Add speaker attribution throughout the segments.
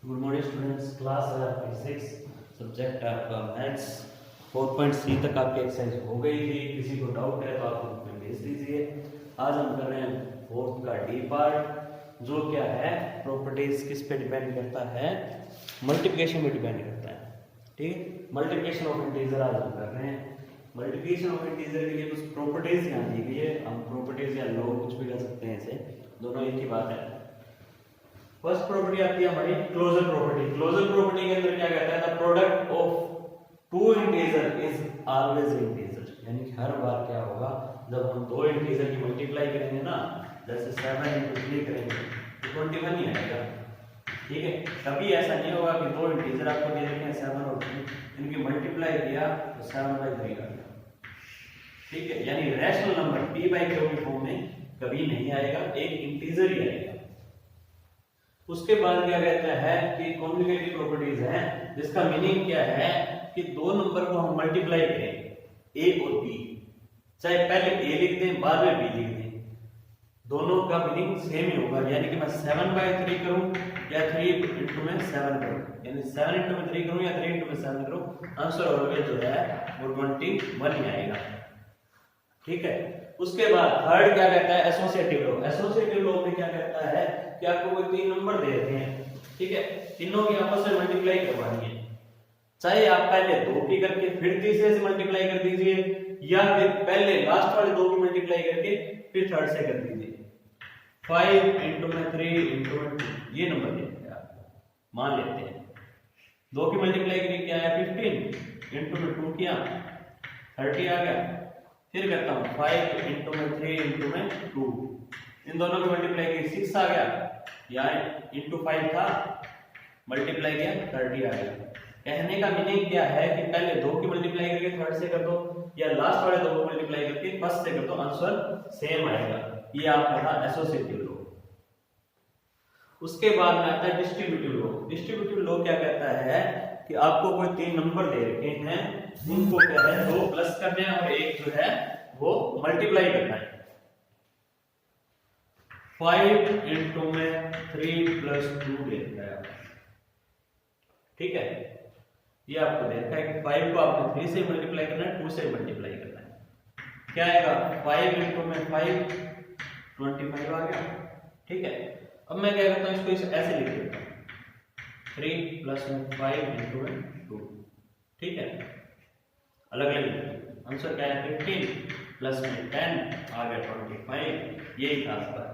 Speaker 1: Good morning students, class है आपकी 6, subject है आपका मैथ्स। 4.3 तक आपकी एक्सरसाइज हो गई थी। किसी को डाउट है तो आप ग्रुप में भेज दीजिए। आज हम कर रहे हैं फोर्थ का डी पार्ट, जो क्या है प्रॉपर्टीज किस पे डिपेंड करता है, मल्टीप्लिकेशन पे डिपेंड करता है। ठीक है, मल्टीप्लिकेशन ऑफ इंटीजर आज हम कर रहे हैं। मल्टीप्लिकेशन ऑफ इंटीजर के लिए कुछ प्रॉपर्टीज यहाँ दी गई है। हम प्रॉपर्टीज या लॉ कुछ भी कर सकते हैं, इसे दोनों एक ही बात है। फर्स्ट प्रॉपर्टी आती है हमारी क्लोजर प्रॉपर्टी। क्लोजर प्रॉपर्टी के अंदर क्या कहता है, the product of two integer is always integer, यानी कि हर बार क्या होगा, जब हम दो इंटीजर की मल्टीप्लाई करेंगे ना, जैसे 7 × 3 करेंगे तो 21 ही आएगा। ठीक है, कभी ऐसा नहीं होगा कि दो इंटीजर आपको दे रखे हैं 7 और 3, इनकी मल्टीप्लाई किया तो 7/3 आ गया। ठीक है, यानी रैशनल नंबर p/q के फॉर्म में कभी नहीं आएगा, एक इंटीजर ही आएगा। उसके बाद क्या कहता है कि कॉम्प्लिकेटेड प्रॉपर्टीज है, जिसका मीनिंग क्या है कि दो नंबर को हम मल्टीप्लाई करें a और b, चाहे पहले a लिख दें बाद में b लिख दें, दोनों का मीनिंग सेम ही होगा। यानी कि मैं 7/3 करूं या 3 × में 7 करूं, यानी 7 × में 3 करूं या 3 × में 7 करूं, आंसर ऑलवेज जो है वो 21 ही आएगा। ठीक है, उसके बाद थर्ड क्या कहता है, एसोसिएटिव लॉ। एसोसिएटिव लॉ में क्या कहता है कि आपको कोई तीन नंबर दे रखे हैं, ठीक है, तीनों की आपस में मल्टीप्लाई करवानी है, चाहे आप पहले 2 की करके फिर तीसरे से मल्टीप्लाई कर दीजिए, या फिर पहले लास्ट वाले 2 की मल्टीप्लाई करके फिर थर्ड से कर दीजिए। 5 × में 3 × में 2 ये नंबर देते हैं आपको, मान लेते हैं 2 की मल्टीप्लाई करिए क्या है 15 × में 2 किया 30 आ गया। फिर करता हूँ 5 × में 3 × में 2, इन दोनों की मल्टीप्लाई की 6 आ गया, यहाँ इंटू 5 था, मल्टीप्लाई किया 30 आ गया। कहने का मीनिंग क्या है कि पहले 2 की मल्टीप्लाई करके थर्ड से कर दो, या लास्ट वाले 2 को मल्टीप्लाई करके फर्स्ट से कर दो, आंसर सेम आएगा। ये आपका था एसोसिएटिव लॉ। उसके बाद में आता है डिस्ट्रीब्यूटिव लॉ। डिस्ट्रीब्यूटिव लॉ क्या कहता है कि आपको कोई तीन नंबर दे रखे हैं, उनको क्या है 2 प्लस करने हैं और एक जो है वो मल्टीप्लाई करना है। 5 × में 3 + 2 देता है, ठीक है, ये आपको देखा है कि 5 को आपने 3 से मल्टीप्लाई करना है, 2 से मल्टीप्लाई करना है। क्या आएगा 5 × में 5 25 आ गया। ठीक है, अब मैं क्या करता हूँ, इसको ऐसे लिख देता हूँ 3 + 5 × में 2, ठीक है, अलग अलग आंसर क्या है 15 + में 10 आ गया 25। यही था आपका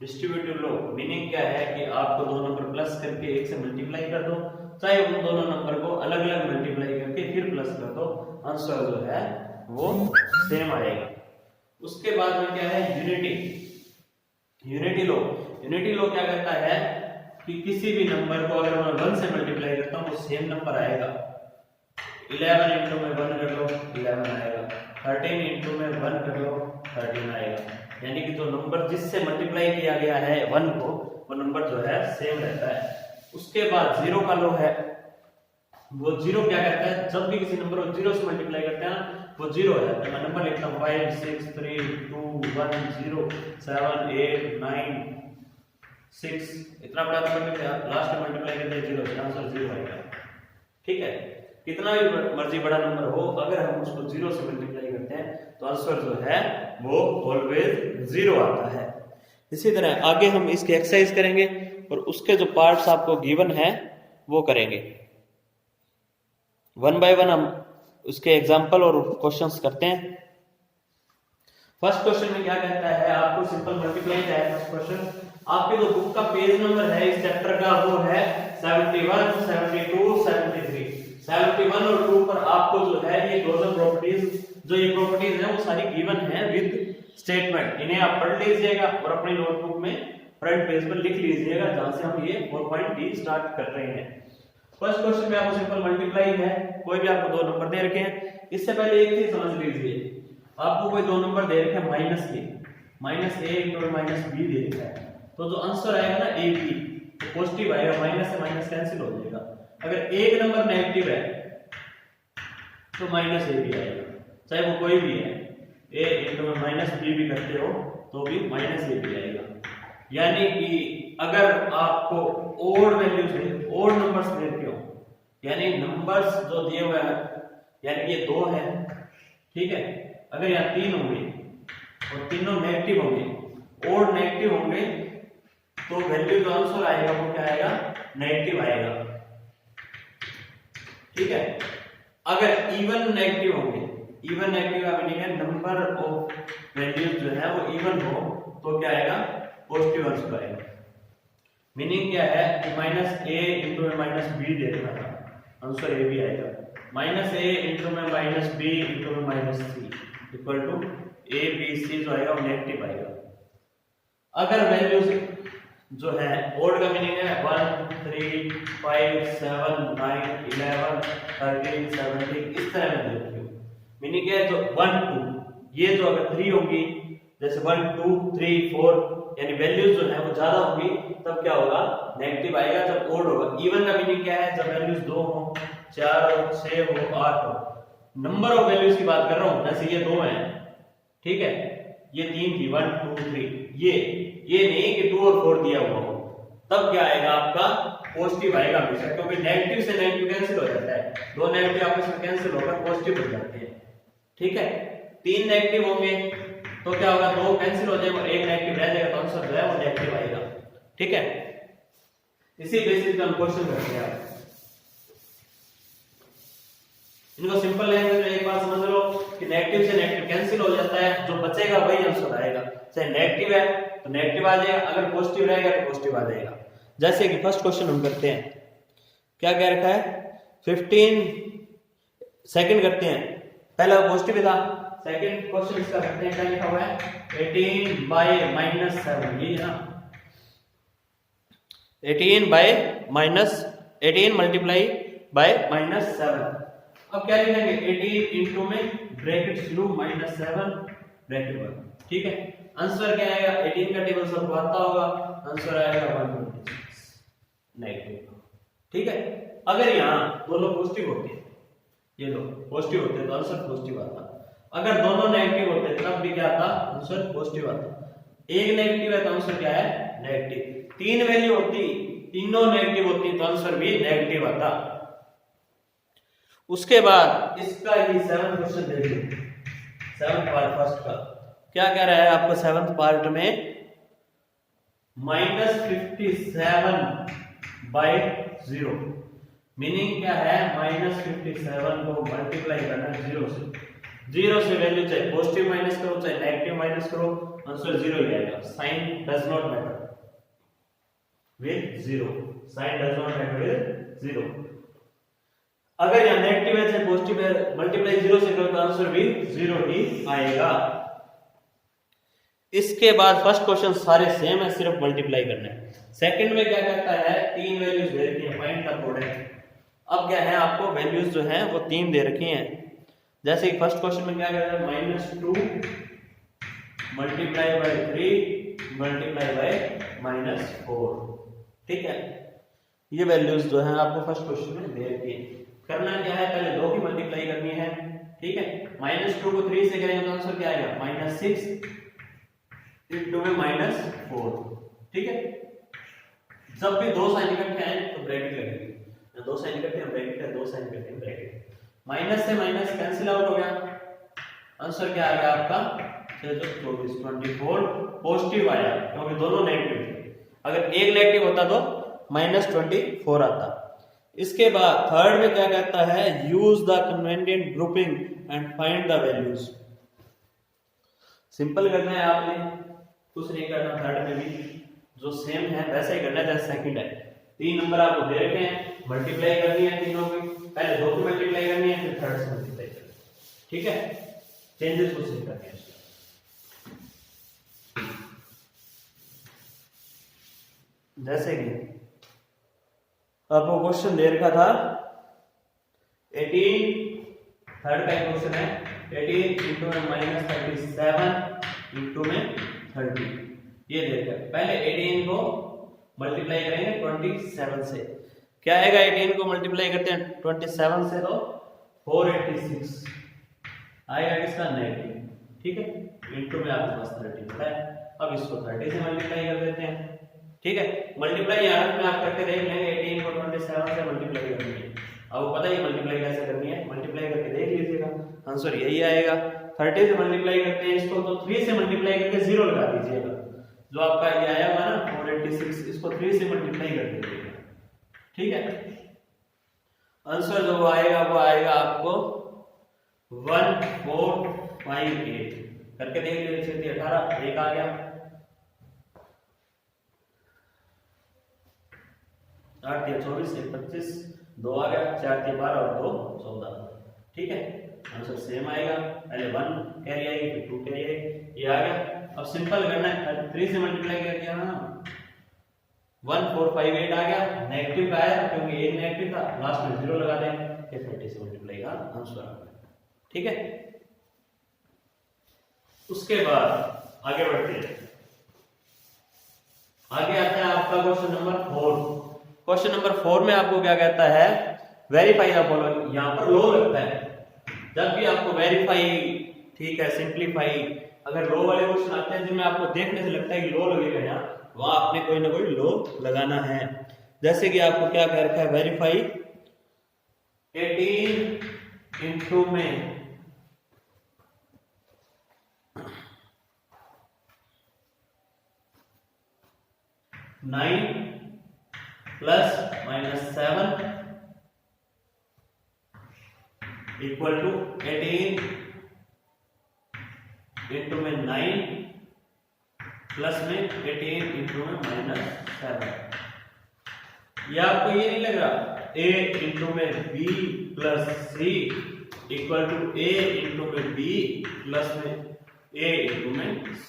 Speaker 1: डिस्ट्रीब्यूटिव लॉ। मीनिंग क्या है कि आपको दो नंबर प्लस करके एक से मल्टीप्लाई कर दो, चाहे उन दोनों नंबर को अलग अलग मल्टीप्लाई करके फिर प्लस कर दो, आंसर जो है वो सेम आएगा। उसके बाद में क्या है unity. Unity law. Unity law क्या कहता है कि किसी भी नंबर को अगर मैं 1 से मल्टीप्लाई करता हूँ वो सेम नंबर आएगा। 11 × में 1 कर लो 11 आएगा, 13 × में 1 कर लो 13 आएगा। यानी कि जो नंबर जिससे मल्टीप्लाई किया गया है 1 को, वो नंबर जो है सेम रहता है। उसके बाद जीरो का लॉ है। वो जीरो क्या कहता है, जब भी किसी नंबर को 0 से मल्टीप्लाई करते हैं वो 0 हो जाता है। मैं नंबर लिखता हूँ 5 6 3 2 1 0 7 8 9 6, इतना बड़ा नंबर लिखते हैं, लास्ट में मल्टीप्लाई करते हैं 0 से, आंसर 0 आएगा। ठीक है, कितना भी मर्जी बड़ा नंबर हो, अगर हम उसको 0 से मल्टीप्लाई करते हैं तो आंसर जो है वो ऑलवेज 0 आता है। इसी तरह आगे हम इसकी एक्सरसाइज करेंगे और उसके जो पार्ट्स आपको गिवन है वो करेंगे। 1 बाय 1 हम उसके एग्जांपल और क्वेश्चंस करते हैं। फर्स्ट क्वेश्चन में क्या कहता है, आपको सिंपल मल्टीप्लाई है। फर्स्ट क्वेश्चन आपके जो बुक का पेज नंबर है इस चैप्टर का वो है 71 72 73। 71 और 2 पर आपको जो है ये क्लोजर प्रॉपर्टीज, जो ये प्रॉपर्टीज है वो सारी गिवन है विद स्टेटमेंट। इन्हें आप पढ़ लीजिएगा और अपनी नोटबुक में फ्रंट पेज पर लिख लीजिएगा, जहां से हम ये 4.d स्टार्ट कर रहे हैं। फर्स्ट क्वेश्चन में आपको सिंपल मल्टीप्लाई है, कोई भी आपको दो नंबर दे रखे हैं। इससे पहले एक चीज समझ लीजिए, आपको कोई दो नंबर दे रखे हैं माइनस के, -a × -b दे रखा है, तो जो आंसर आएगा ना ab तो पॉजिटिव आएगा, माइनस से माइनस कैंसिल हो जाएगा। अगर एक नंबर नेगेटिव है तो -ab आएगा, चाहे वो कोई भी है, a × -b भी करते हो तो भी -ab आएगा। यानी कि अगर आपको ओड वैल्यूज है, ओड नंबर्स दे रखे हो, यानी नंबर्स जो दिए हुए हैं, यानी ये 2 है, ठीक है, अगर यहाँ 3 होंगे और तीनों नेगेटिव होंगे, ओड नेगेटिव होंगे, तो वैल्यू जो आंसर आएगा वो क्या आएगा, नेगेटिव आएगा, ठीक है। अगर इवन नेगेटिव होंगे, इवन नेगेटिव का मीनिंग है नंबर ऑफ वैल्यूज जो है वो इवन हो, तो क्या आएगा, पॉजिटिव आंसर आएगा। मीनिंग क्या है कि माइनस ए इंटू में माइनस बी दे रखा था, आंसर ए भी आएगा, माइनस ए इंटू में माइनस बी इंटू में minus C equal to A B C जो आएगा वो नेगेटिव आएगा। अगर वैल्यूज जो है ओड का मीनिंग है 1 3 5 7 9 11 13 17 इस तरह में देखिए, मीनिंग है जो 1 2 ये जो अगर 3 होगी, जैसे 1 2 3 4 यानी वैल्यूज जो है वो ज्यादा होगी, तब क्या होगा, नेगेटिव आएगा। जब ओड होगा, इवन का मीनिंग क्या है, जब वैल्यूज 2 हो 4 हो 6 हो 8 हो, नंबर ऑफ वैल्यूज की बात कर रहा हूं, जैसे ये 2 है, ठीक है, ये 3 थी 1 2 3, ये नहीं कि 2 और 4 दिया हुआ हो, तब क्या आएगा आपका, पॉजिटिव आएगा हमेशा, क्योंकि नेगेटिव से नेगेटिव कैंसिल हो जाता है, 2 नेगेटिव आपस में कैंसिल होकर पॉजिटिव हो जाते हैं, ठीक है। 3 नेगेटिव होंगे तो क्या होगा, 2 कैंसिल हो जाएगा, 1 नेगेटिव रह जाएगा, तो आंसर जो है वो नेगेटिव आएगा, ठीक है। इसी बेसिस पे हम क्वेश्चन करते हैं। इनको सिंपल लैंग्वेज में एक बार समझ लो कि नेगेटिव से नेगेटिव कैंसिल हो जाता है, जो बचेगा वही आंसर आएगा, चाहे नेगेटिव है तो नेगेटिव आ जाएगा, अगर पॉजिटिव रहेगा तो पॉजिटिव आ जाएगा। जैसे कि फर्स्ट क्वेश्चन हम करते हैं, क्या कह रखा है, 15 सेकंड करते हैं, पहला पॉजिटिव था, सेकंड क्वेश्चन इसका करते हैं, क्या लिखा हुआ है, 18 बाय माइनस 7, ये ना 18 bye minus 18 multiply by minus 7। अब क्या लिखेंगे, 18 इंटू में ब्रैकेट शुरू माइनस 7 ब्रैकेट बंद, ठीक है। आंसर क्या आएगा, 18 का टेबल सबको आता होगा, आंसर आएगा 126 नेगेटिव, ठीक है। अगर यहाँ दोनों पॉजिटिव होते हैं, ये दो पॉजिटिव होते हैं तो आंसर पॉजिटिव आता, अगर दोनों नेगेटिव होते हैं तब भी क्या आता, आंसर पॉजिटिव आता। एक नेगेटिव है तो आंसर क्या है, नेगेटिव। 3 वैल्यू होती, तीनों नेगेटिव होती तो आंसर भी नेगेटिव आता। उसके बाद इसका ही 7th क्वेश्चन देखिए, 7th पार्ट फर्स्ट का क्या कह रहा है आपको, 7th पार्ट में -57 बाय 0, मीनिंग क्या है, -57 को मल्टीप्लाई करना 0 से वैल्यू चाहे पॉजिटिव माइनस करो चाहे नेगेटिव माइनस करो, आंसर 0 ही आएगा। Sign does not matter with 0, sign does not matter with 0। अगर यहां नेगेटिव है चाहे पॉजिटिव है, मल्टीप्लाई 0 से करो तो आंसर भी 0 ही आएगा। इसके बाद फर्स्ट क्वेश्चन सारे सेम है, सिर्फ मल्टीप्लाई करना है। सेकंड में क्या कहता है, 3 वैल्यूज दे रखी हैं, फाइंड द प्रोडक्ट। अब क्या है, आपको वैल्यूज जो हैं वो 3 दे रखी हैं। जैसे कि फर्स्ट क्वेश्चन में क्या कहता है, -2 मल्टीप्लाई बाय 3 मल्टीप्लाई बाय -4, ठीक है। ये वैल्यूज जो हैं आपको फर्स्ट क्वेश्चन में दे रखी है। करना क्या है, पहले 2 की मल्टीप्लाई करनी है, ठीक है। -2 को 3 से करेंगे तो आंसर क्या आएगा, -6 इंटू में -4, ठीक है। जब भी 2 साइन इकट्ठे आए तो ब्रैकेट लगेगी, 2 साइन इकट्ठे हैं ब्रैकेट है, 2 साइन इकट्ठे हैं ब्रैकेट, माइनस से माइनस कैंसिल आउट हो गया, आंसर क्या आ गया आपका 24 पॉजिटिव आया, क्योंकि दोनों नेगेटिव थे। अगर एक नेगेटिव होता तो -24 आता। इसके बाद थर्ड में क्या कहता है, use the convenient grouping and find the values. Simple करना है आपने, कुछ नहीं करना। थर्ड में भी जो सेम है वैसा ही करना है जैसे सेकंड है। 3 नंबर आपको दे रखे हैं, मल्टीप्लाई करनी है तीनों की, पहले 2 की मल्टीप्लाई करनी है फिर थर्ड से मल्टीप्लाई करनी है, ठीक है। चेंजेस कुछ नहीं करने हैं। जैसे कि आपको क्वेश्चन दे रखा था 18, थर्ड का क्वेश्चन है 18 इंटू में -37 इंटू में 30, ये देखिए। पहले 18 को मल्टीप्लाई करेंगे 27 से, क्या आएगा, 18 को मल्टीप्लाई करते हैं 27 से तो 486 आएगा, किसका, नेगेटिव, ठीक है। इंटू में आपके पास 30 है, अब इसको 30 से मल्टीप्लाई कर देते हैं, ठीक है, मल्टीप्लाई यहाँ में आप करके देख लेंगे, 18 को 27 से मल्टीप्लाई करनी है, आपको पता ही मल्टीप्लाई कैसे करनी है, मल्टीप्लाई करके देख लीजिएगा, आंसर यही आएगा। 30 से मल्टीप्लाई करते हैं इसको, तो 3 से मल्टीप्लाई करके 0 लगा दीजिएगा, जो आपका ये आया हुआ ना 486, इसको 3 से मल्टीप्लाई कर दीजिएगा, ठीक है। आंसर जो आएगा वो आएगा आपको 1458, करके देख लीजिए, 18 एक आ गया, 8 या 24 1 25 2 आ गया, 4 के 12 और 2 14, ठीक है, आंसर सेम आएगा, पहले 1 कैरी आएगी फिर 2 कैरी आएगी, ये आ गया। अब सिंपल करना है, 3 से मल्टीप्लाई कर दिया ना, 1458 आ गया, नेगेटिव का आया क्योंकि एक नेगेटिव था, लास्ट में 0 लगा दें, फिर 30 से मल्टीप्लाई का आंसर आ गया, ठीक है। उसके बाद आगे बढ़ते हैं, आगे आता है आपका क्वेश्चन नंबर 4। क्वेश्चन नंबर 4 में आपको क्या कहता है, वेरीफाई द फॉलोइंग, यहां पर लो लगता है, जब भी आपको वेरीफाई, ठीक है, सिंपलीफाई, अगर लो वाले क्वेश्चन आते हैं जिनमें आपको देखने से लगता है कि लो लगेगा यहाँ, वहां आपने कोई ना कोई लो लगाना है। जैसे कि आपको क्या कह रखा है, वेरीफाई 18 इंटू में 9 plus minus 7 equal to 18 into में 9 प्लस में 18 इंटू में माइनस 7। ये आपको ये नहीं लग रहा, a इंटू में b plus c equal to a into में b प्लस में a इंटू में c।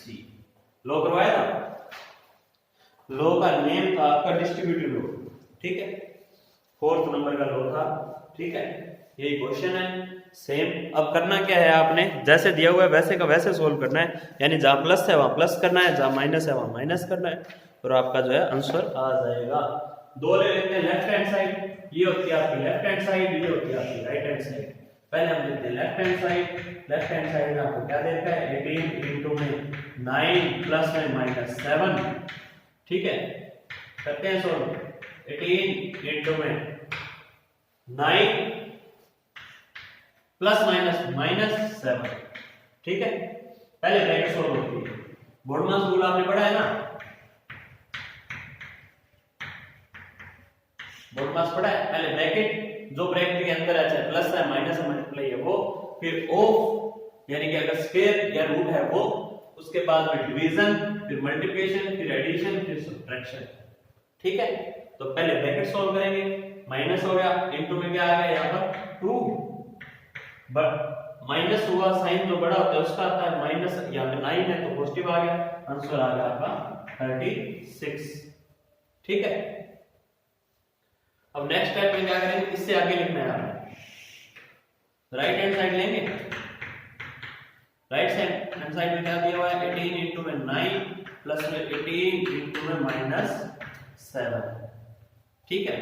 Speaker 1: लो करवाया था, लो का नेम था आपका डिस्ट्रीब्यूटिव लो, ठीक है, 4th नंबर का लो था, ठीक है, यही क्वेश्चन है सेम। अब करना क्या है, आपने जैसे दिया हुआ है वैसे का वैसे सोल्व करना है, यानी जहां प्लस है वहां प्लस करना है, जहां माइनस है वहां माइनस करना है, और आपका जो है आंसर आ जाएगा। दो ले लेते हैं लेफ्ट हैंड साइड, ये होती है आपकी लेफ्ट हैंड साइड, ये होती है आपकी राइट हैंड साइड। पहले हम लेते हैं left hand side. Left hand side में आपको क्या देखा है, 18 इंटू में 9 प्लस में माइनस 7, ठीक है, करते हैं सॉल्व। 18 इंटू में 9 प्लस माइनस माइनस 7, ठीक है, पहले ब्रैकेट सॉल्व होती है, बोर्डमास रूल आपने पढ़ा है ना, बोर्डमास पढ़ा है, पहले ब्रैकेट, जो ब्रैकेट के अंदर है चाहे प्लस है माइनस है मल्टीप्लाई है वो, फिर ऑफ यानी कि अगर स्क्वायर या रूट है वो, उसके बाद में डिवीजन, फिर मल्टीप्लिकेशन, फिर एडिशन, फिर सब्ट्रैक्शन, ठीक है। तो पहले ब्रैकेट सॉल्व करेंगे, माइनस हो गया, इनटू में क्या आ गया यहाँ पर 2, बट माइनस हुआ, साइन जो बड़ा होता है उसका आता है माइनस, यहाँ पे 9 है तो पॉजिटिव आ गया, आंसर आ गया आपका 36, ठीक है। अब नेक्स्ट स्टेप में क्या करेंगे, इससे आगे लिखना है आपने, राइट हैंड साइड लेंगे, राइट हैंड साइड में क्या दिया हुआ है, 18 इंटू में 9 प्लस में 18 इंटू में माइनस 7, ठीक है।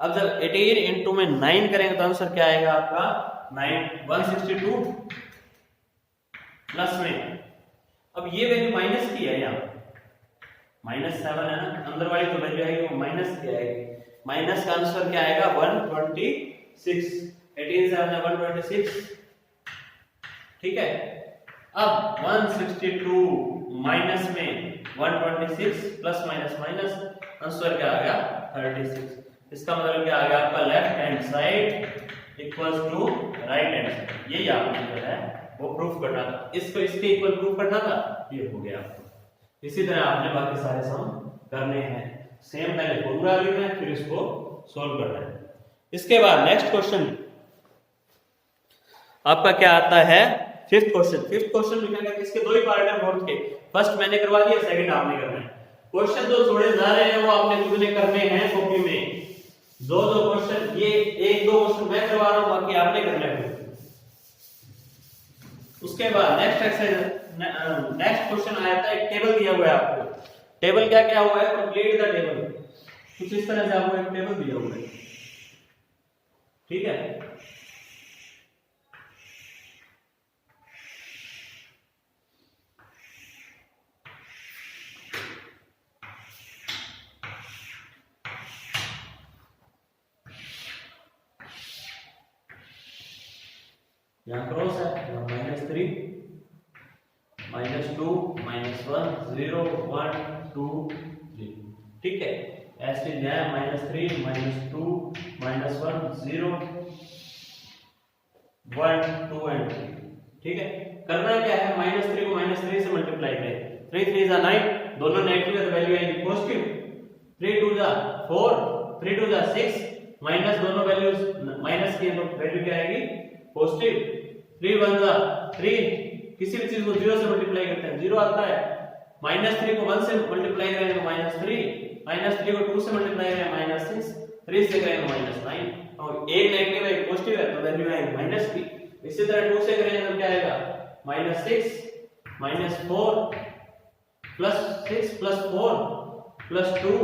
Speaker 1: अब जब 18 इंटू में 9 करेंगे तो आंसर क्या आएगा आपका 162 प्लस में, अब ये वैल्यू माइनस की है, यहाँ माइनस 7 है ना, अंदर वाली जो वैल्यू आएगी वो माइनस की आएगी, माइनस का आंसर क्या आएगा 126, 18 से 126, ठीक है। अब 162 माइनस में 126 प्लस माइनस माइनस, आंसर क्या आ गया 36। इसका मतलब क्या आ गया आपका left hand side equals to right hand side, यही आपने जो है वो प्रूफ करना था, इसको इसके इक्वल प्रूफ करना था, ये हो गया। इसी तरह आपने बाकी सारे सम करने हैं, सेम पहले फॉर्मूला लिखना है फिर इसको सॉल्व करना है। इसके बाद नेक्स्ट क्वेश्चन आपका क्या आता है, फिफ्थ क्वेश्चन। फिफ्थ क्वेश्चन में क्या कहते हैं, इसके दो ही पार्ट है फोर्थ के, फर्स्ट मैंने करवा दिया, सेकंड आपने करना है। क्वेश्चन जो छोड़े जा रहे हैं वो आपने खुद ने करने हैं कॉपी में, दो क्वेश्चन, ये एक दो क्वेश्चन मैं करवा रहा हूं, बाकी आपने करना है। उसके बाद नेक्स्ट एक्सरसाइज, नेक्स्ट क्वेश्चन आया था, एक टेबल दिया हुआ है आपको, टेबल क्या क्या हुआ है, कंप्लीट द टेबल, कुछ इस तरह से आपको एक टेबल दिया हुआ है, ठीक है। यहाँ क्रॉस है, यहाँ -3 -2 -1 0 1 2 3, ठीक है। ऐसे यहाँ -3 -2 -1 0 1 2 एंड 3, ठीक है। करना क्या है, -3 को -3 से मल्टीप्लाई करें, 3 3 जा 9, दोनों नेगेटिव है तो वैल्यू आएगी पॉजिटिव, 3 2 जा 4 3 2 जा 6, माइनस दोनों वैल्यूज माइनस की है तो वैल्यू क्या आएगी पॉजिटिव, 3 1 जा 3, किसी भी चीज को 0 से मल्टीप्लाई करते हैं 0 आता है, -3 को 1 से मल्टीप्लाई करें तो -3, -3 को 2 से मल्टीप्लाई करें -6, 3 से करें तो -9, और एक नेगेटिव है एक पॉजिटिव है तो वैल्यू आएगी -3। इसी तरह 2 से करें तो क्या आएगा -6 -4 +6 +4 +2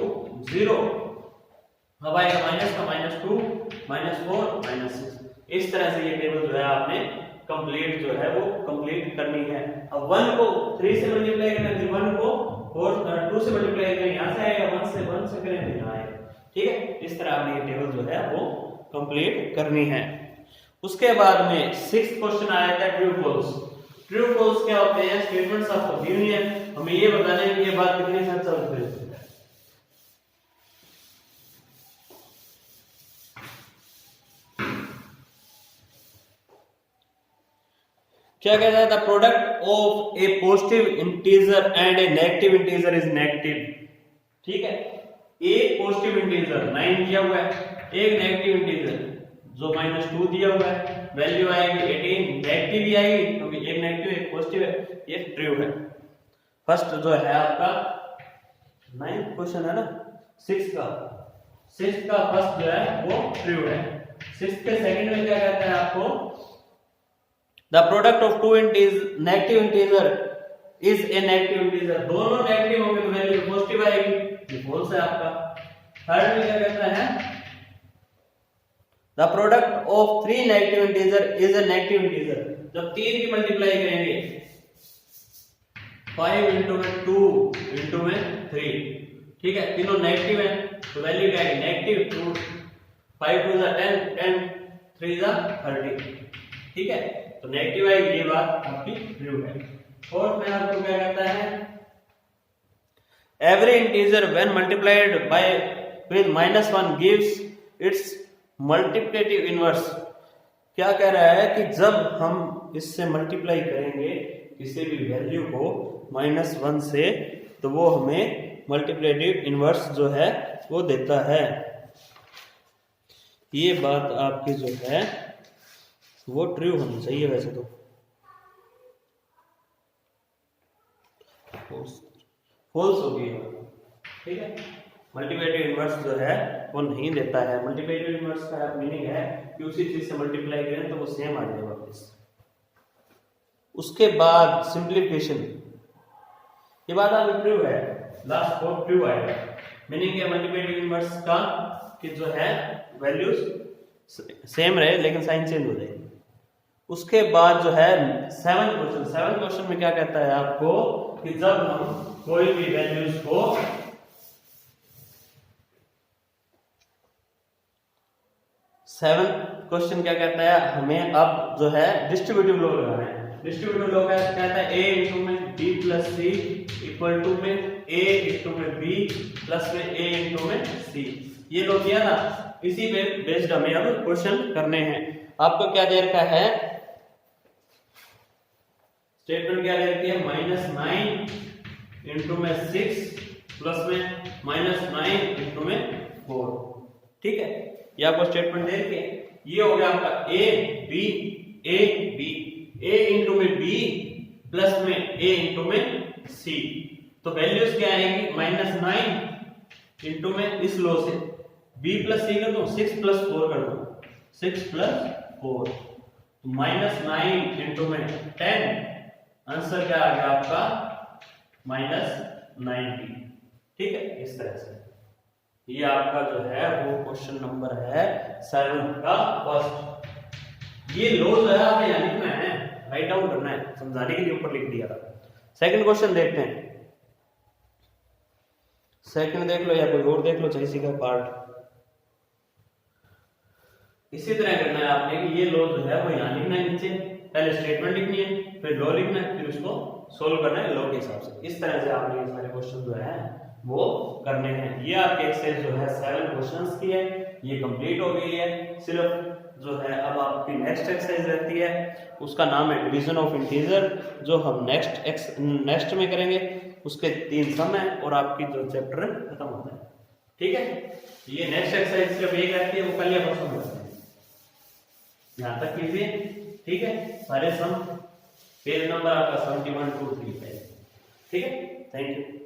Speaker 1: 0, अब आएगा माइनस का -2 -4 -6। इस तरह से ये टेबल जो है आपने कंप्लीट जो है वो कंप्लीट करनी है। अब 1 को 3 से मल्टीप्लाई करना है, फिर 1 को 2 से मल्टीप्लाई करें, यहां से आएगा 1 से करें तो यहां आएगा, ठीक है। इस तरह आपने ये टेबल जो है वो कंप्लीट करनी है। उसके बाद में 6th क्वेश्चन आया था ट्रू फॉल्स। ट्रू फॉल्स क्या होते हैं, स्टेटमेंट्स ऑफ यूनियन, हमें ये बताना है कि ये बात कितनी सच और गलत है। क्या कहता है, the product of A positive integer and A negative integer is negative, ठीक है। एक पॉजिटिव इंटीजर 9 दिया हुआ है, एक नेगेटिव इंटीजर जो -2 दिया हुआ है, वैल्यू आएगी 18, नेगेटिव ही आएगी क्योंकि एक नेगेटिव एक पॉजिटिव है, ये ट्रू है। फर्स्ट जो है आपका 9th क्वेश्चन है ना, 6 का फर्स्ट जो है वो ट्रू है। 6th के सेकंड में क्या कहता है आपको, the product of two negative integer is a negative integer, दोनों नेगेटिव होंगे तो वैल्यू पॉजिटिव आएगी, ये फॉल्स है आपका। थर्ड में क्या कहता है, the product of 3 negative integer is a negative integer, जब 3 की मल्टीप्लाई करेंगे 5 इंटू में 2 इंटू में 3, ठीक है, तीनों नेगेटिव है तो वैल्यू क्या आएगी नेगेटिव 2, 5 2 जा 10 10 3 जा 30, ठीक है, तो नेगेटिव आएगी, ये बात आपकी ट्रू है। फोर्थ में आपको क्या कहता है, every integer when multiplied by with -1 gives it's multiplicative inverse. क्या कह रहा है कि जब हम इससे मल्टीप्लाई करेंगे किसी भी वैल्यू को -1 से तो वो हमें मल्टीप्लिकेटिव इनवर्स जो है वो देता है। ये बात आपकी जो है वो ट्रू होनी चाहिए, वैसे तो फॉल्स होगी, ठीक है। मल्टीप्लिकेटिव इनवर्स जो है वो नहीं देता है। मल्टीप्लिकेटिव इनवर्स का मीनिंग है कि उसी चीज से मल्टीप्लाई करें तो वो सेम आ जाएगा वापस। उसके बाद सिंप्लीफिकेशन, ये बात आपकी ट्रू है, लास्ट फोर्थ ट्रू आएगा। मीनिंग है मल्टीप्लिकेटिव इनवर्स का कि जो है वैल्यूज सेम रहे लेकिन साइन चेंज हो जाएगी। उसके बाद जो है 7th क्वेश्चन में क्या कहता है आपको कि जब हम कोई भी वैल्यूज को क्वेश्चन क्या कहता है, हमें अब जो है डिस्ट्रीब्यूटिव लॉ लगाना है। डिस्ट्रीब्यूटिव लॉ कहता है a इंटू में b plus c equal to में a इंटू में b प्लस में a इंटू में c। ये लॉ दिया ना, इसी पे बेस्ड हमें अब क्वेश्चन करने हैं। आपको क्या दे रखा है, स्टेटमेंट क्या दे रखी है, -9 इंटू में 6 प्लस में -9 इंटू में 4, ठीक है। ये आपको स्टेटमेंट दे रखी है। ये हो गया आपका a b a इंटू में b प्लस में a इंटू में c। तो वैल्यूज क्या आएगी, -9 इंटू में इस लो से b प्लस c कर दो, 6 प्लस 4 कर दो, 6 प्लस 4 तो -9 इंटू में 10, आंसर क्या आ गया आपका -90, ठीक है। इस तरह से ये आपका जो है वो क्वेश्चन नंबर है 7 का फर्स्ट। ये लो जो है आपने यहाँ लिखना है, राइट डाउन करना है, समझाने के लिए ऊपर लिख दिया था। सेकंड क्वेश्चन देखते हैं, सेकंड देख लो या कोई और देख लो, चाहे इसी का पार्ट। इसी तरह करना है आपने कि ये लो जो है वो यहाँ लिखना है नीचे, पहले स्टेटमेंट लिखनी है, फिर लॉ लिखना है, फिर उसको सोल्व करना है लॉ के हिसाब से। इस तरह से आपने ये सारे क्वेश्चन जो है वो करने हैं। ये आपके एक्सरसाइज जो है 7 क्वेश्चंस की है, ये कंप्लीट हो गई है। सिर्फ जो है अब आपकी नेक्स्ट एक्सरसाइज रहती है, उसका नाम है डिवीजन ऑफ इंटीजर, जो हम नेक्स्ट में करेंगे। उसके 3 सम है और आपकी जो चैप्टर खत्म होता है। ठीक है, ये नेक्स्ट एक्सरसाइज सिर्फ एक रहती है, वो कल या परसों करते हैं। यहाँ तक कीजिए, ठीक है। सारे सम पेज नंबर आपका 71 2 3 पे, ठीक है। Thank you.